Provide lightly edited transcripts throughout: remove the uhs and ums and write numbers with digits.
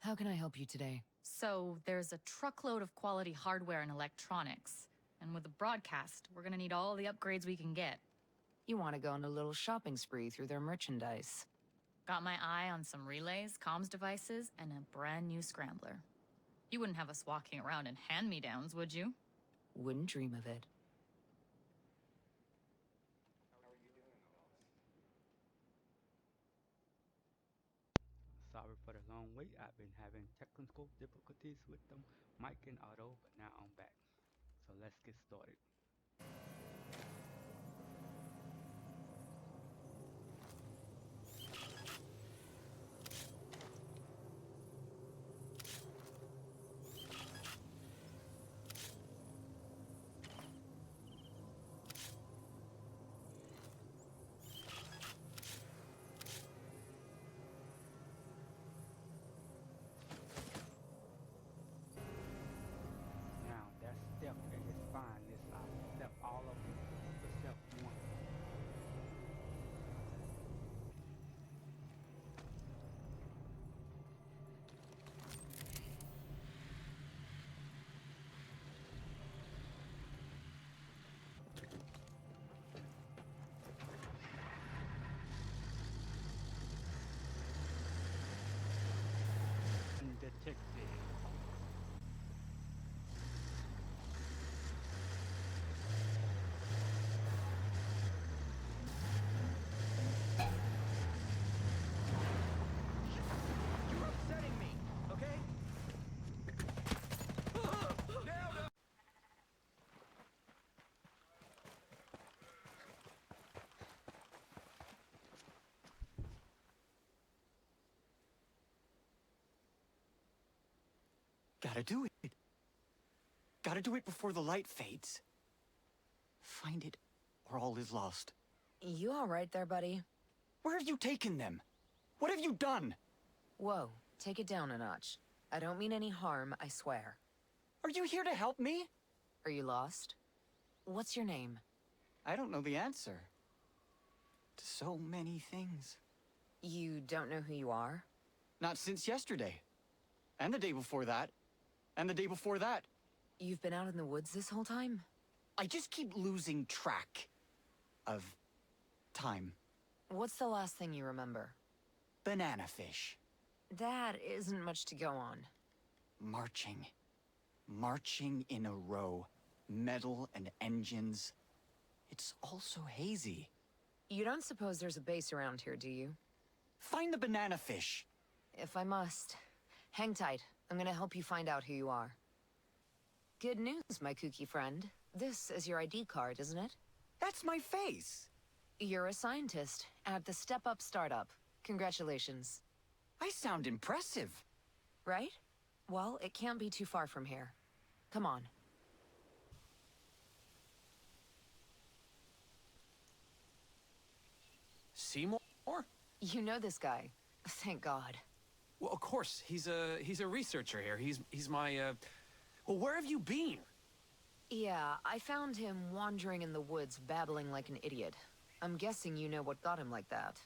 How can I help you today? So, there's a truckload of quality hardware and electronics. And with the broadcast, we're gonna need all the upgrades we can get. You want to go on a little shopping spree through their merchandise. Got my eye on some relays, comms devices, and a brand new scrambler. You wouldn't have us walking around in hand-me-downs, would you? Wouldn't dream of it. Sorry for the long wait. I've been having technical difficulties with the mic and auto, but now I'm back. So let's get started. Now that step is fine. This step all of them except one. Detective. You're upsetting me, okay? Gotta do it. Gotta do it before the light fades. Find it, or all is lost. You all right there, buddy? Where have you taken them? What have you done? Whoa, take it down a notch. I don't mean any harm, I swear. Are you here to help me? Are you lost? What's your name? I don't know the answer. To so many things. You don't know who you are? Not since yesterday. And the day before that. And the day before that. You've been out in the woods this whole time? I just keep losing track of time. What's the last thing you remember? Banana fish. That isn't much to go on. Marching. Marching in a row. Metal and engines. It's all so hazy. You don't suppose there's a base around here, do you? Find the banana fish. If I must. Hang tight. I'm gonna help you find out who you are. Good news, my kooky friend. This is your ID card, isn't it? That's my face. You're a scientist at the Step Up startup. Congratulations. I sound impressive. Right? Well, it can't be too far from here. Come on. Seymour? You know this guy. Thank God. Well, of course. He's a researcher here. He's my, Well, where have you been? Yeah, I found him wandering in the woods, babbling like an idiot. I'm guessing you know what got him like that.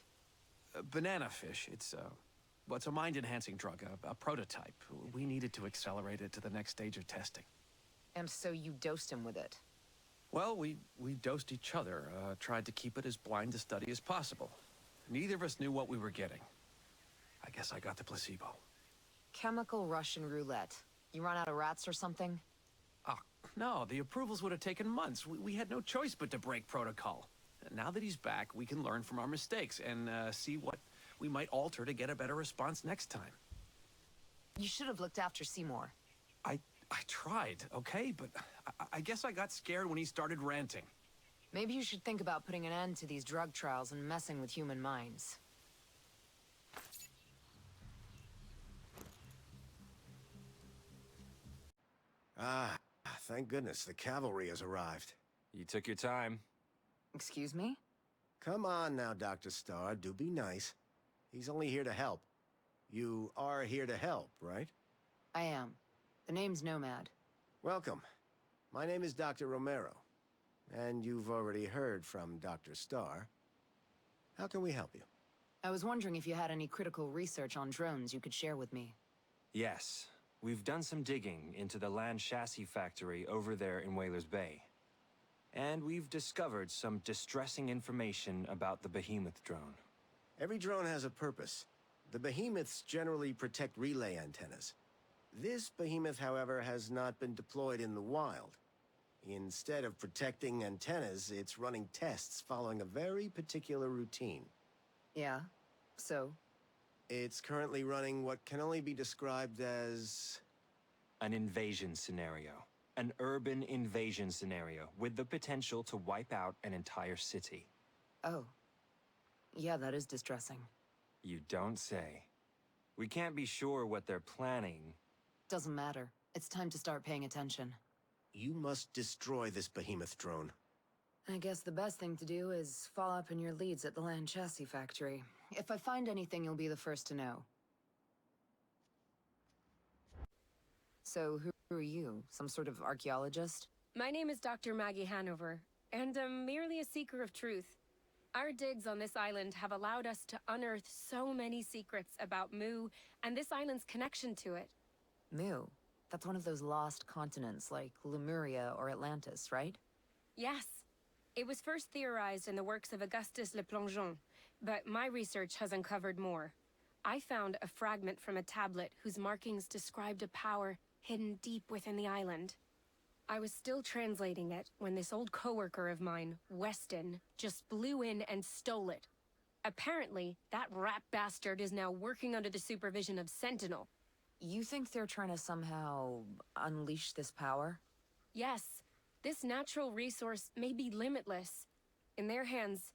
Banana fish. Well, it's a mind-enhancing drug, a prototype. We needed to accelerate it to the next stage of testing. And so you dosed him with it. Well, we dosed each other, tried to keep it as blind to study as possible. Neither of us knew what we were getting. I guess I got the placebo. Chemical Russian roulette. You run out of rats or something? Oh, no, the approvals would have taken months. We had no choice but to break protocol. Now that he's back, we can learn from our mistakes and see what we might alter to get a better response next time. You should have looked after Seymour. I tried, okay? But I guess I got scared when he started ranting. Maybe you should think about putting an end to these drug trials and messing with human minds. Ah, thank goodness the cavalry has arrived. You took your time. Excuse me? Come on now, Dr. Starr, do be nice. He's only here to help. You are here to help, right? I am. The name's Nomad. Welcome. My name is Dr. Romero. And you've already heard from Dr. Starr. How can we help you? I was wondering if you had any critical research on drones you could share with me. Yes. We've done some digging into the land chassis factory over there in Whalers Bay. And we've discovered some distressing information about the Behemoth drone. Every drone has a purpose. The behemoths generally protect relay antennas. This behemoth, however, has not been deployed in the wild. Instead of protecting antennas, it's running tests following a very particular routine. Yeah? So? It's currently running what can only be described as... An invasion scenario. An urban invasion scenario with the potential to wipe out an entire city. Oh. Yeah, that is distressing. You don't say. We can't be sure what they're planning. Doesn't matter. It's time to start paying attention. You must destroy this behemoth drone. I guess the best thing to do is follow up on your leads at the land chassis factory. If I find anything, you'll be the first to know. So, who are you? Some sort of archaeologist? My name is Dr. Maggie Hanover, and I'm merely a seeker of truth. Our digs on this island have allowed us to unearth so many secrets about Mu and this island's connection to it. Mu? That's one of those lost continents like Lemuria or Atlantis, right? Yes. It was first theorized in the works of Augustus Le Plongeon, but my research has uncovered more. I found a fragment from a tablet whose markings described a power hidden deep within the island. I was still translating it when this old coworker of mine, Weston, just blew in and stole it. Apparently, that rat bastard is now working under the supervision of Sentinel. You think they're trying to somehow unleash this power? Yes, this natural resource may be limitless. In their hands,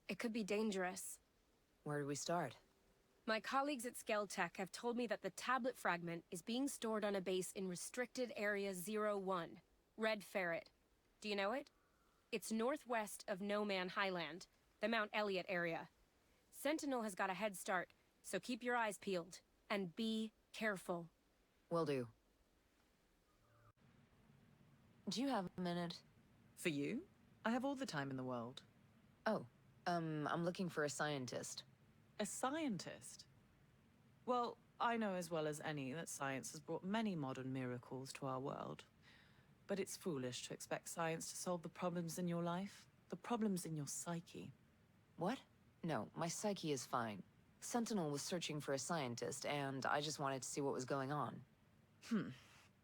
it could be dangerous. Where do we start? My colleagues at Skeltech have told me that the tablet fragment is being stored on a base in Restricted Area 01, Red Ferret. Do you know it? It's northwest of No Man Highland, the Mount Elliott area. Sentinel has got a head start, so keep your eyes peeled, and be careful. Will do. Do you have a minute? For you? I have all the time in the world. Oh, I'm looking for a scientist. A scientist? Well, I know as well as any that science has brought many modern miracles to our world. But it's foolish to expect science to solve the problems in your life, the problems in your psyche. What? No, my psyche is fine. Sentinel was searching for a scientist, and I just wanted to see what was going on.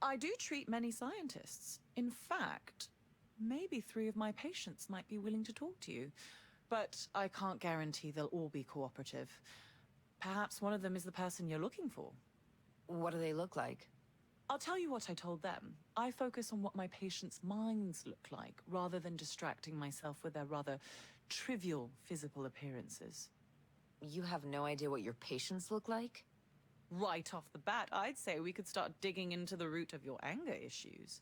I do treat many scientists. In fact, maybe 3 of my patients might be willing to talk to you. But I can't guarantee they'll all be cooperative. Perhaps one of them is the person you're looking for. What do they look like? I'll tell you what I told them. I focus on what my patients' minds look like, rather than distracting myself with their rather trivial physical appearances. You have no idea what your patients look like? Right off the bat, I'd say we could start digging into the root of your anger issues.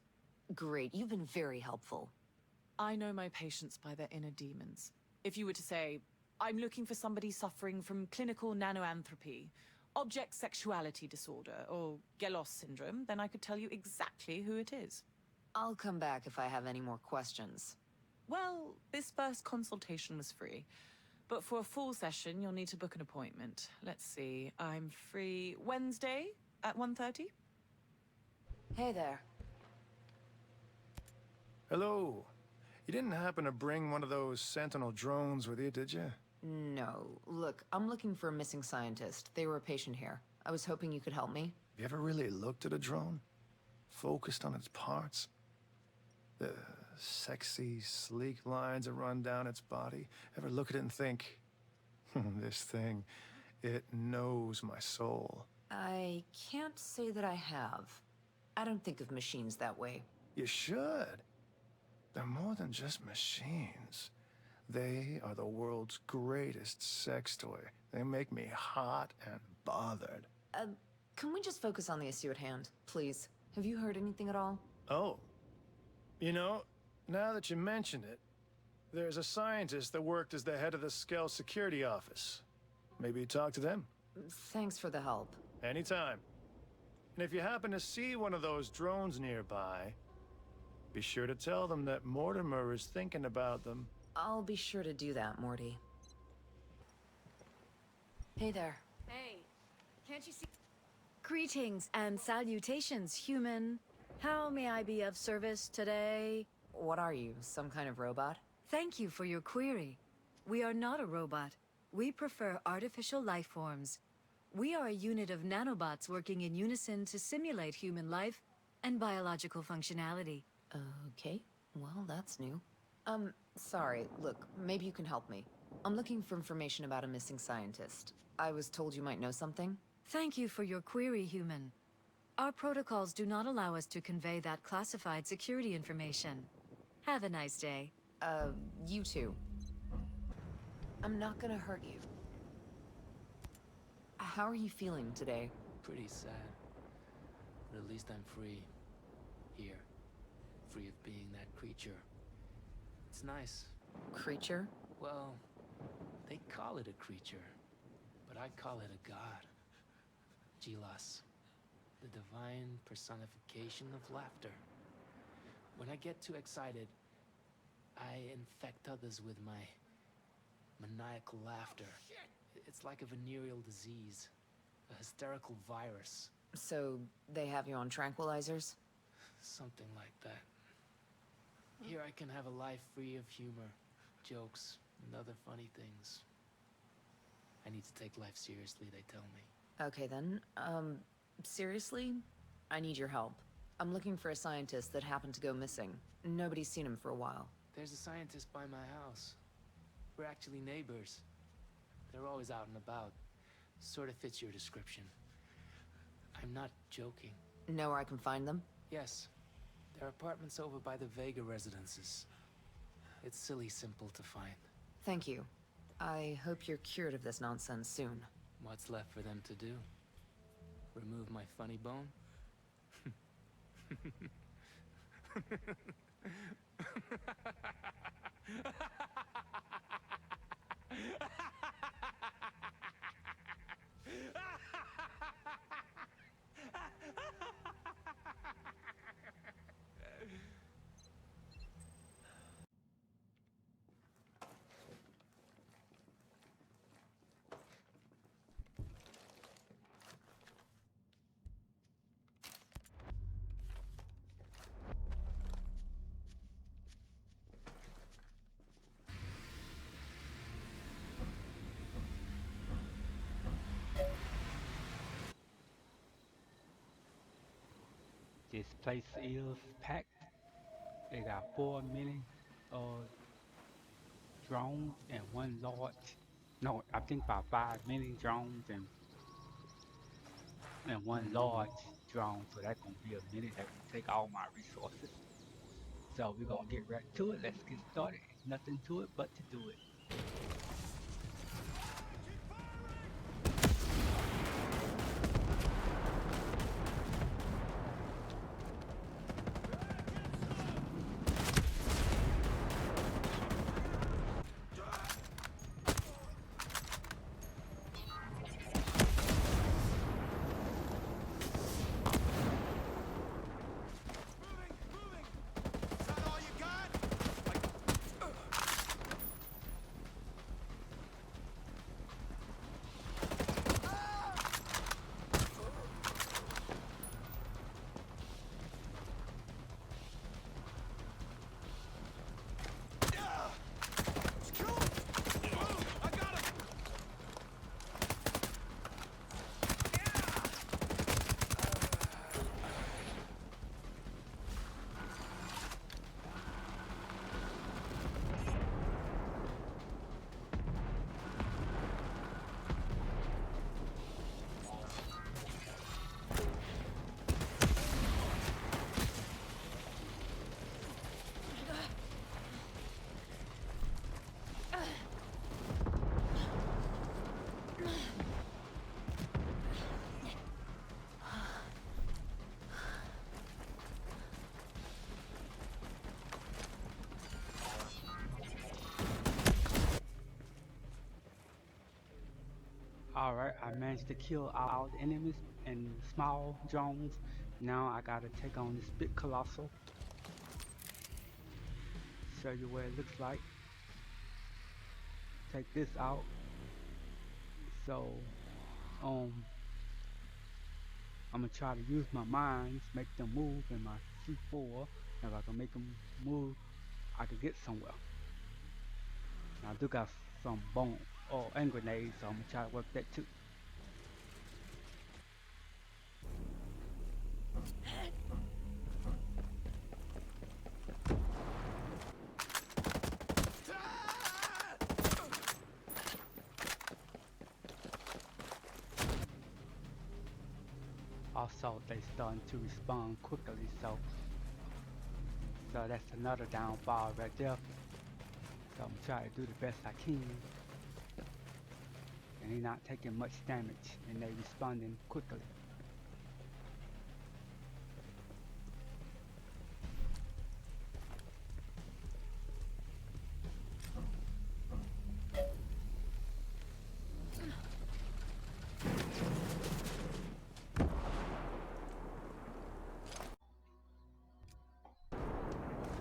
Great, you've been very helpful. I know my patients by their inner demons. If you were to say, I'm looking for somebody suffering from clinical nanoanthropy, object sexuality disorder, or Gelos syndrome, then I could tell you exactly who it is. I'll come back if I have any more questions. Well, this first consultation was free. But for a full session, you'll need to book an appointment. Let's see, I'm free Wednesday at 1:30? Hey there. Hello. You didn't happen to bring one of those Sentinel drones with you, did you? No. Look, I'm looking for a missing scientist. They were a patient here. I was hoping you could help me. You ever really looked at a drone? Focused on its parts? The sexy, sleek lines that run down its body? Ever look at it and think, this thing, it knows my soul? I can't say that I have. I don't think of machines that way. You should. They're more than just machines. They are the world's greatest sex toy. They make me hot and bothered. Can we just focus on the issue at hand, please? Have you heard anything at all? Oh. You know, now that you mention it, there's a scientist that worked as the head of the Skell security office. Maybe you talk to them? Thanks for the help. Anytime. And if you happen to see one of those drones nearby, be sure to tell them that Mortimer is thinking about them. I'll be sure to do that, Morty. Hey there. Hey, can't you see? Greetings and salutations, human. How may I be of service today? What are you, some kind of robot? Thank you for your query. We are not a robot. We prefer artificial life forms. We are a unit of nanobots working in unison to simulate human life and biological functionality. Okay, well, that's new. Sorry, look, maybe you can help me. I'm looking for information about a missing scientist. I was told you might know something. Thank you for your query, human. Our protocols do not allow us to convey that classified security information. Have a nice day. You too. I'm not gonna hurt you. How are you feeling today? Pretty sad. But at least I'm free. Here. Free of being that creature. It's nice. Creature? Well, they call it a creature. But I call it a god. Gilas. The divine personification of laughter. When I get too excited, I infect others with my maniacal laughter. It's like a venereal disease, a hysterical virus. So, they have you on tranquilizers? Something like that. Here I can have a life free of humor, jokes, and other funny things. I need to take life seriously, they tell me. Okay then, seriously? I need your help. I'm looking for a scientist that happened to go missing. Nobody's seen him for a while. There's a scientist by my house. We're actually neighbors. They're always out and about. Sort of fits your description. I'm not joking. Know where I can find them? Yes. There are apartments over by the Vega residences. It's silly simple to find. Thank you. I hope you're cured of this nonsense soon. What's left for them to do? Remove my funny bone? This place is packed. They got 4 mini drones and 1 large. No, I think about 5 mini drones and 1 large drone. So that's gonna be a minute that will take all my resources. So we're gonna get right to it. Let's get started. Nothing to it but to do it. Alright, I managed to kill all the enemies and small drones. Now I gotta take on this big colossal. Show you what it looks like. Take this out. So, I'm gonna try to use my minds, make them move in my C4. If I can make them move, I can get somewhere. Now, I do got some bomb and grenades, so I'm gonna try to work that too. Also, they starting to respond quickly, so that's another downfall right there. So I'm trying to do the best I can, and they're not taking much damage, and they responding quickly.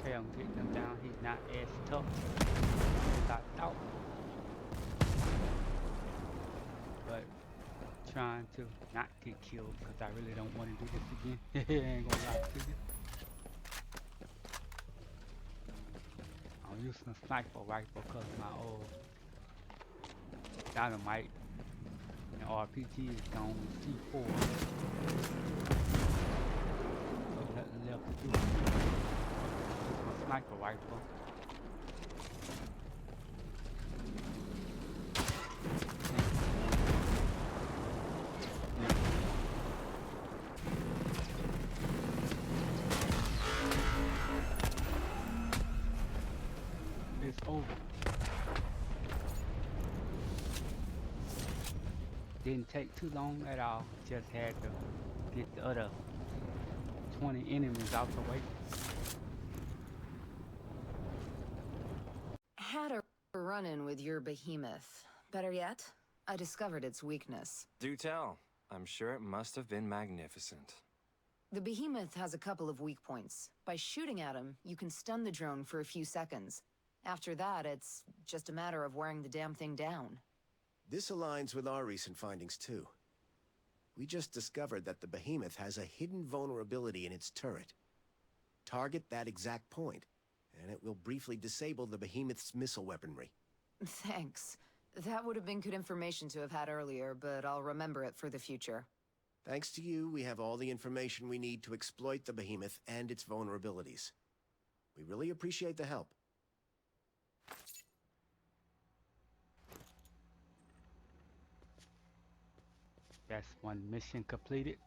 Okay, I'm getting him down. He's not as tough as I thought. But trying to not get killed because I really don't want to do this again. I ain't gonna lie to you. I'm using a sniper rifle because my old dynamite and RPG is gone C4. So nothing left to do. My sniper rifle. It's over. Didn't take too long at all. Just had to get the other 20 enemies out the way. Had a run-in with your behemoth. Better yet, I discovered its weakness. Do tell. I'm sure it must have been magnificent. The behemoth has a couple of weak points. By shooting at him, you can stun the drone for a few seconds. After that, it's just a matter of wearing the damn thing down. This aligns with our recent findings, too. We just discovered that the behemoth has a hidden vulnerability in its turret. Target that exact point, and it will briefly disable the behemoth's missile weaponry. Thanks. That would have been good information to have had earlier, but I'll remember it for the future. Thanks to you, we have all the information we need to exploit the behemoth and its vulnerabilities. We really appreciate the help. That's one mission completed.